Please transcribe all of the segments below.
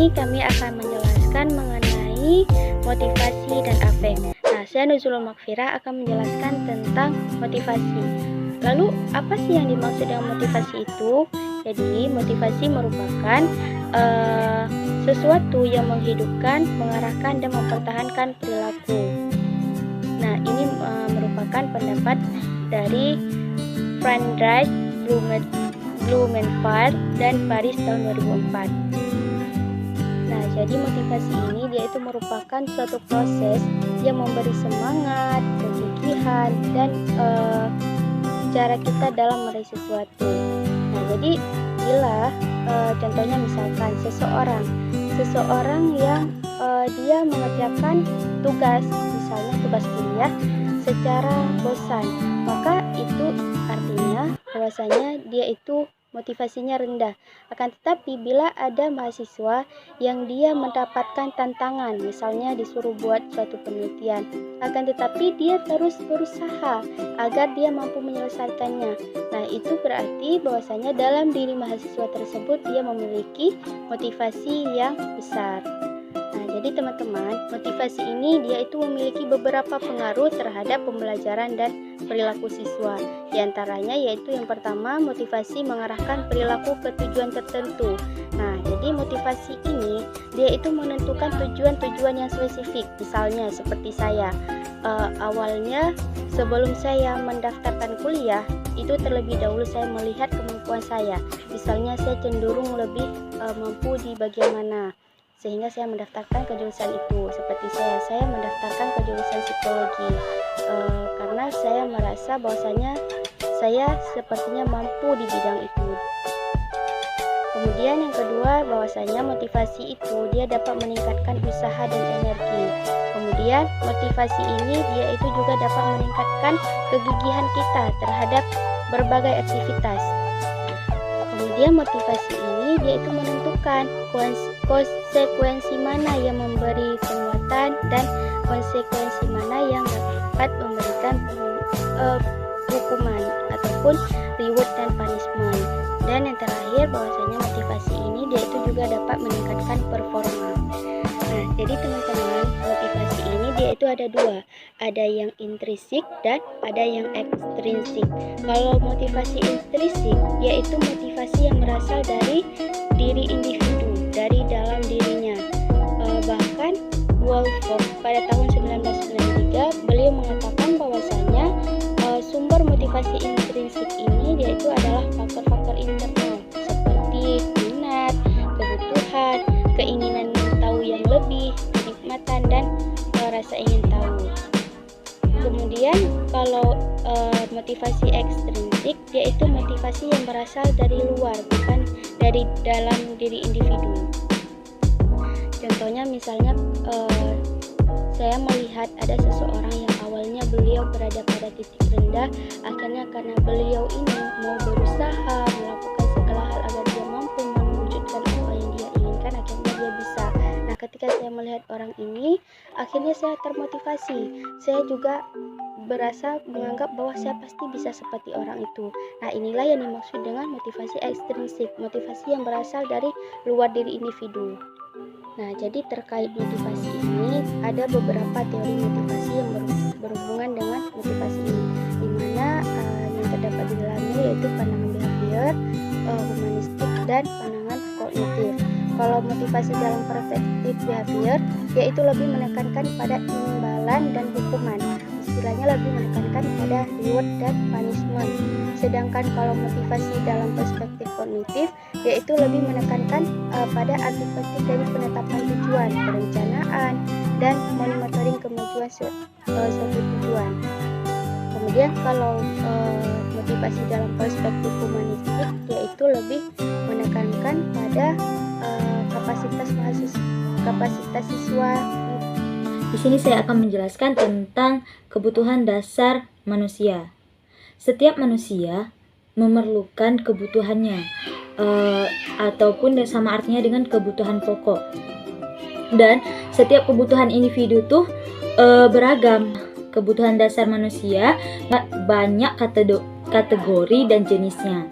ini kami akan menjelaskan mengenai motivasi dan afek. Nah, saya Nuzulul Makfirah akan menjelaskan tentang motivasi. Lalu, apa sih yang dimaksud dengan motivasi itu? Jadi, motivasi merupakan sesuatu yang menghidupkan, mengarahkan, dan mempertahankan perilaku. Nah, ini merupakan pendapat dari Friedrich Blumenfeld dan Paris tahun 2004. Nah, jadi motivasi ini dia itu merupakan suatu proses yang memberi semangat, kegigihan, dan cara kita dalam meraih sesuatu. Nah, jadi bila contohnya misalkan seseorang yang dia mengerjakan tugas, misalnya tugas kuliah secara bosan, maka itu artinya bahwasanya dia itu motivasinya rendah. Akan tetapi bila ada mahasiswa yang dia mendapatkan tantangan, misalnya disuruh buat suatu penelitian, akan tetapi dia terus berusaha agar dia mampu menyelesaikannya. Nah, itu berarti bahwasanya dalam diri mahasiswa tersebut dia memiliki motivasi yang besar. Nah, jadi teman-teman, motivasi ini dia itu memiliki beberapa pengaruh terhadap pembelajaran dan perilaku siswa. Di antaranya yaitu yang pertama, motivasi mengarahkan perilaku ke tujuan tertentu. Nah, jadi motivasi ini dia itu menentukan tujuan-tujuan yang spesifik. Misalnya seperti saya, awalnya sebelum saya mendaftarkan kuliah, itu terlebih dahulu saya melihat kemampuan saya. Misalnya saya cenderung lebih mampu di bagian mana, sehingga saya mendaftarkan ke jurusan itu. Seperti saya mendaftarkan ke jurusan psikologi karena saya merasa bahwasanya saya sepertinya mampu di bidang itu. Kemudian yang kedua, bahwasanya motivasi itu dia dapat meningkatkan usaha dan energi. Kemudian motivasi ini dia itu juga dapat meningkatkan kegigihan kita terhadap berbagai aktivitas. Kemudian motivasi ini dia itu menentukan konsekuensi mana yang memberi penguatan dan konsekuensi mana yang dapat memberikan hukuman ataupun reward dan punishment. Dan yang terakhir, bahwasanya motivasi ini dia itu juga dapat meningkatkan performa. Nah, jadi teman-teman, motivasi ini dia itu ada dua, ada yang intrinsik dan ada yang ekstrinsik. Kalau motivasi intrinsik, yaitu motivasi yang berasal dari diri individu, dari dalam dirinya. Bahkan Wolfgang pada tahun 1993 beliau mengatakan bahwasanya sumber motivasi intrinsik ini yaitu adalah faktor-faktor internal seperti minat, kebutuhan, keinginan tahu yang lebih, kenikmatan, dan rasa ingin tahu. Kemudian kalau motivasi ekstrinsik yaitu motivasi yang berasal dari luar, bukan dari dalam diri individu. Contohnya misalnya saya melihat ada seseorang yang awalnya beliau berada pada titik rendah, akhirnya karena beliau ini mau berusaha melakukan segala hal agar dia mampu mewujudkan apa yang dia inginkan, akhirnya dia bisa. Nah, ketika saya melihat orang ini, akhirnya saya termotivasi. Saya juga berasa menganggap bahwa saya pasti bisa seperti orang itu. Nah, inilah yang dimaksud dengan motivasi ekstrinsik, motivasi yang berasal dari luar diri individu. Nah, jadi terkait motivasi ini ada beberapa teori motivasi yang berhubungan dengan motivasi ini, di mana yang terdapat di dalamnya yaitu pandangan behavior, humanistik, dan pandangan kognitif. Kalau motivasi dalam perspektif behavior, yaitu lebih menekankan pada imbalan dan hukuman. Istilahnya lebih menekankan pada reward dan punishment. Sedangkan kalau motivasi dalam perspektif kognitif, yaitu lebih menekankan pada arti penting dari penetapan tujuan, perencanaan, dan monitoring kemajuan suatu tujuan. Kemudian kalau motivasi dalam perspektif humanistik, yaitu lebih menekankan pada kapasitas siswa. Di sini saya akan menjelaskan tentang kebutuhan dasar manusia. Setiap manusia memerlukan kebutuhannya, ataupun sama artinya dengan kebutuhan pokok. Dan setiap kebutuhan individu tuh beragam. Kebutuhan dasar manusia banyak kategori dan jenisnya.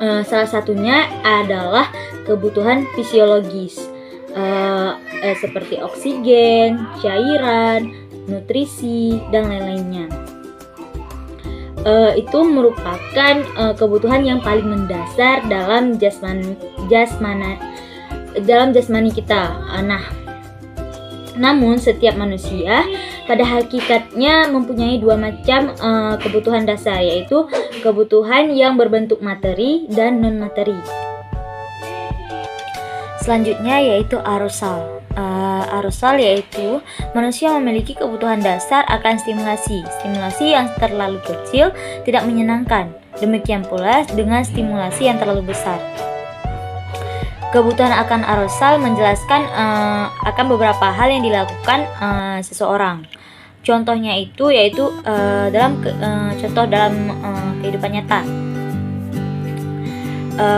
Salah satunya adalah kebutuhan fisiologis seperti oksigen, cairan, nutrisi, dan lain-lainnya. Itu merupakan kebutuhan yang paling mendasar dalam jasmani kita. Namun setiap manusia pada hakikatnya mempunyai dua macam kebutuhan dasar, yaitu kebutuhan yang berbentuk materi dan non-materi. Selanjutnya yaitu arousal. Arousal yaitu manusia memiliki kebutuhan dasar akan stimulasi. Stimulasi yang terlalu kecil tidak menyenangkan. Demikian pula dengan stimulasi yang terlalu besar. Kebutuhan akan arousal menjelaskan akan beberapa hal yang dilakukan seseorang. Contohnya itu yaitu dalam kehidupan nyata.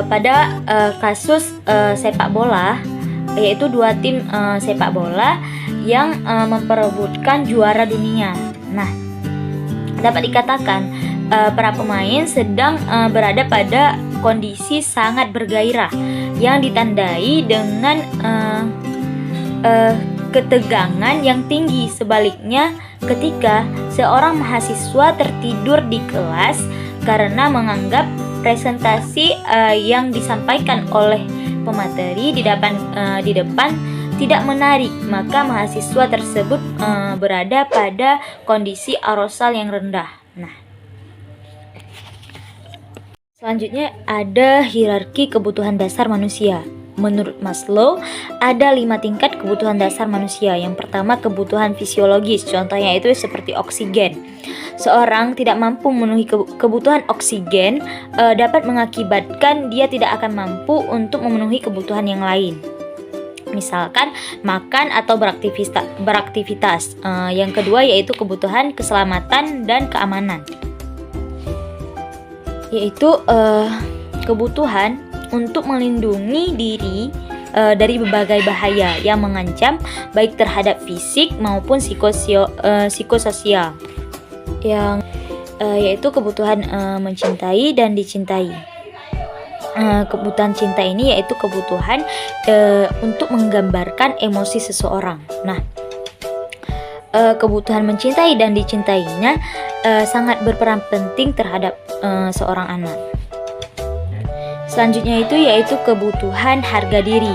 Pada kasus sepak bola, yaitu dua tim sepak bola yang memperebutkan juara dunia. Nah, dapat dikatakan para pemain sedang berada pada kondisi sangat bergairah yang ditandai dengan ketegangan yang tinggi. Sebaliknya, ketika seorang mahasiswa tertidur di kelas karena menganggap presentasi yang disampaikan oleh pemateri di depan tidak menarik, maka mahasiswa tersebut berada pada kondisi arousal yang rendah. Nah, selanjutnya ada hierarki kebutuhan dasar manusia. Menurut Maslow, ada 5 tingkat kebutuhan dasar manusia. Yang pertama, kebutuhan fisiologis, contohnya itu seperti oksigen. Seorang tidak mampu memenuhi kebutuhan oksigen dapat mengakibatkan dia tidak akan mampu untuk memenuhi kebutuhan yang lain. Misalkan makan atau beraktivitas. Yang kedua yaitu kebutuhan keselamatan dan keamanan, yaitu kebutuhan untuk melindungi diri dari berbagai bahaya yang mengancam baik terhadap fisik maupun psikososial. Yang yaitu kebutuhan mencintai dan dicintai. Kebutuhan cinta ini yaitu kebutuhan untuk menggambarkan emosi seseorang. Nah, kebutuhan mencintai dan dicintainya sangat berperan penting terhadap seorang anak. Selanjutnya itu yaitu kebutuhan harga diri.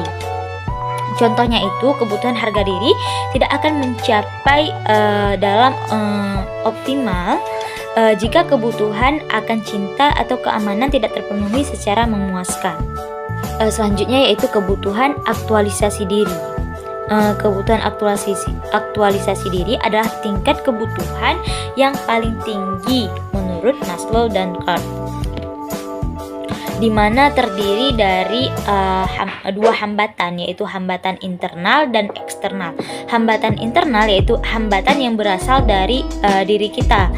Contohnya itu kebutuhan harga diri tidak akan mencapai dalam optimal jika kebutuhan akan cinta atau keamanan tidak terpenuhi secara memuaskan. Selanjutnya yaitu kebutuhan aktualisasi diri. Kebutuhan aktualisasi diri adalah tingkat kebutuhan yang paling tinggi menurut Maslow dan Clark, di mana terdiri dari dua hambatan, yaitu hambatan internal dan eksternal. Hambatan internal yaitu hambatan yang berasal dari diri kita,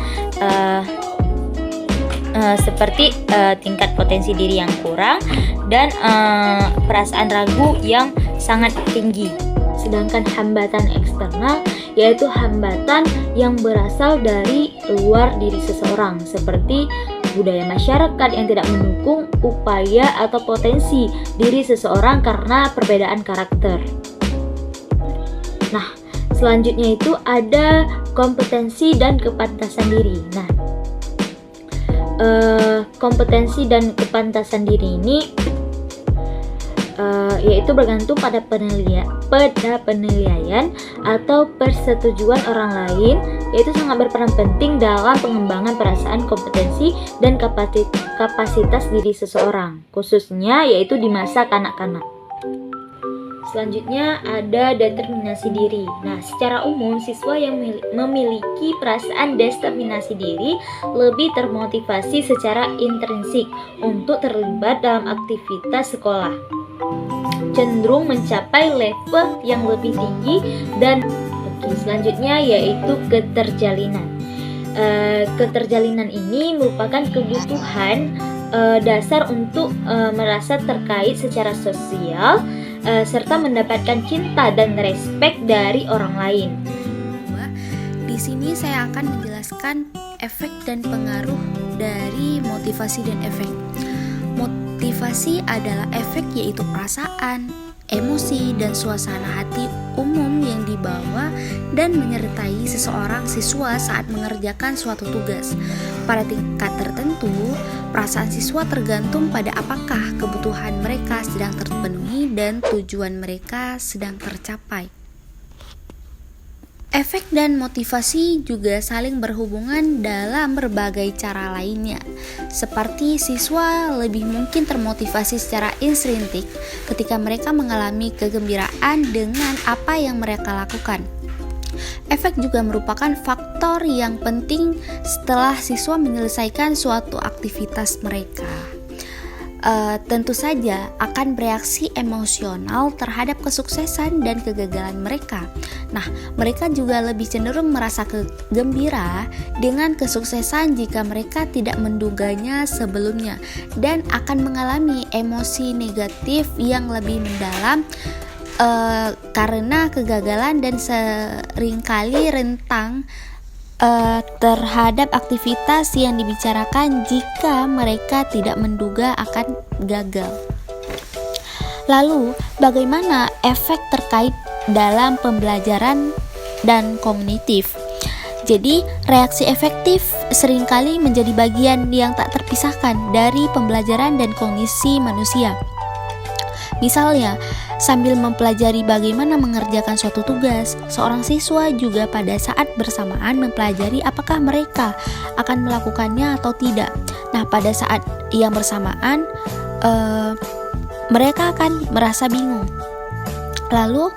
seperti tingkat potensi diri yang kurang dan perasaan ragu yang sangat tinggi. Sedangkan hambatan eksternal yaitu hambatan yang berasal dari luar diri seseorang, seperti budaya masyarakat yang tidak mendukung upaya atau potensi diri seseorang karena perbedaan karakter. Nah, selanjutnya itu ada kompetensi dan kepantasan diri. Nah, kompetensi dan kepantasan diri ini yaitu bergantung pada penilaian atau persetujuan orang lain, yaitu sangat berperan penting dalam pengembangan perasaan, kompetensi, dan kapasitas diri seseorang, khususnya yaitu di masa kanak-kanak. Selanjutnya ada determinasi diri. Nah, secara umum siswa yang memiliki perasaan determinasi diri lebih termotivasi secara intrinsik untuk terlibat dalam aktivitas sekolah, cenderung mencapai level yang lebih tinggi. Dan selanjutnya yaitu keterjalinan. Keterjalinan ini merupakan kebutuhan dasar untuk merasa terkait secara sosial serta mendapatkan cinta dan respek dari orang lain. Di sini saya akan menjelaskan efek dan pengaruh dari motivasi dan efek. Motivasi adalah efek, yaitu perasaan, emosi, dan suasana hati umum yang dibawa dan menyertai seseorang siswa saat mengerjakan suatu tugas. Pada tingkat tertentu, perasaan siswa tergantung pada apakah kebutuhan mereka sedang terpenuhi dan tujuan mereka sedang tercapai. Efek dan motivasi juga saling berhubungan dalam berbagai cara lainnya, seperti siswa lebih mungkin termotivasi secara intrinsik ketika mereka mengalami kegembiraan dengan apa yang mereka lakukan. Efek juga merupakan faktor yang penting setelah siswa menyelesaikan suatu aktivitas mereka. Tentu saja akan bereaksi emosional terhadap kesuksesan dan kegagalan mereka. Nah, mereka juga lebih cenderung merasa gembira dengan kesuksesan jika mereka tidak menduganya sebelumnya, dan akan mengalami emosi negatif yang lebih mendalam karena kegagalan, dan seringkali rentang terhadap aktivitas yang dibicarakan jika mereka tidak menduga akan gagal. Lalu, bagaimana efek terkait dalam pembelajaran dan kognitif? Jadi, reaksi efektif seringkali menjadi bagian yang tak terpisahkan dari pembelajaran dan kognisi manusia. Misalnya, sambil mempelajari bagaimana mengerjakan suatu tugas, seorang siswa juga pada saat bersamaan mempelajari apakah mereka akan melakukannya atau tidak. Nah, pada saat yang bersamaan, mereka akan merasa bingung. Lalu,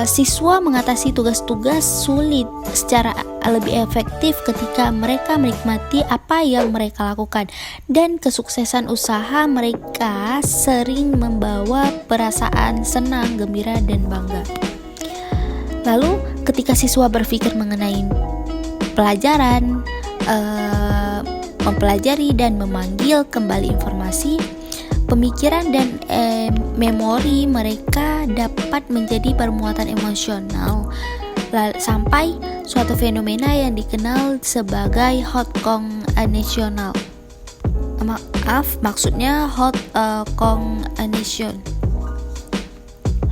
siswa mengatasi tugas-tugas sulit secara lebih efektif ketika mereka menikmati apa yang mereka lakukan, dan kesuksesan usaha mereka sering membawa perasaan senang, gembira, dan bangga. Lalu, ketika siswa berpikir mengenai pelajaran, mempelajari dan memanggil kembali informasi, pemikiran dan memori mereka dapat menjadi permuatan emosional sampai suatu fenomena yang dikenal sebagai hot cognition. Maksudnya hot cognition.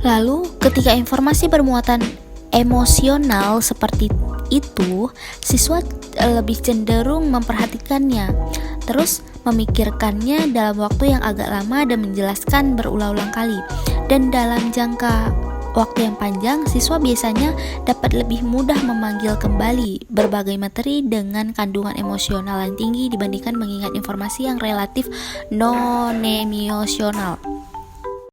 Lalu, ketika informasi bermuatan emosional seperti itu, siswa lebih cenderung memperhatikannya, terus memikirkannya dalam waktu yang agak lama dan menjelaskan berulang-ulang kali. Dan dalam jangka waktu yang panjang, siswa biasanya dapat lebih mudah memanggil kembali berbagai materi dengan kandungan emosional yang tinggi dibandingkan mengingat informasi yang relatif non-emosional.